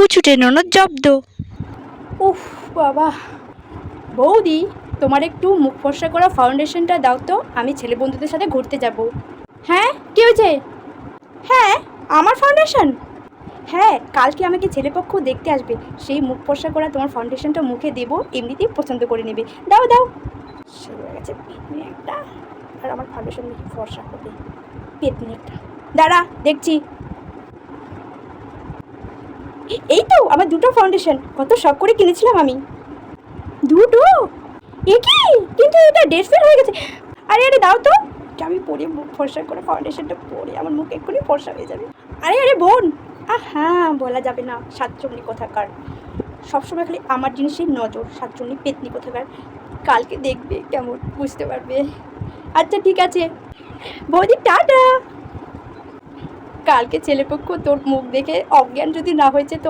কুচুটে ননদ জব্দ। উফ বাবা, বৌদি তোমার একটু মুখ ফর্সা করা ফাউন্ডেশনটা দাও তো, আমি ছেলে বন্ধুদের সাথে ঘুরতে যাব। হ্যাঁ কী হয়েছে? হ্যাঁ আমার ফাউন্ডেশন? হ্যাঁ কালকে আমাকে ছেলেপক্ষ দেখতে আসবে, সেই মুখ ফর্সা করা তোমার ফাউন্ডেশনটা মুখে দেবো, এমনিতেই পছন্দ করে নেবে। দাও দাও। সে হয়ে গেছে পেটনি একটা, আর আমার ফাউন্ডেশন দেখি ফর্সা হবে। পেটনি একটা, দাঁড়া দেখছি। এই তো আমার দুটো ফাউন্ডেশন, কত শখ করে কিনেছিলাম আমি। দুটো? এ কি, কিন্তু এটা ডেট ফেল হয়ে গেছে। আরে আরে দাও তো, আমি পরে মুখ ফর্সা করে ফাউন্ডেশনটা পরে আমার মুখ এক্ষুনি ফর্সা হয়ে যাবে। আরে আরে বোন, হ্যাঁ বলা যাবে না, সাতচন্নি কোথাকার, সবসময় খালি আমার জিনিসের নজর, সাতচন্নি পেতনি কোথাকার। কালকে দেখবে কেমন, বুঝতে পারবে। আচ্ছা ঠিক আছে বৌদি, টাটা। কালকে ছেলেপক্ষ তোর মুখ দেখে অজ্ঞান যদি না হয়েছে তো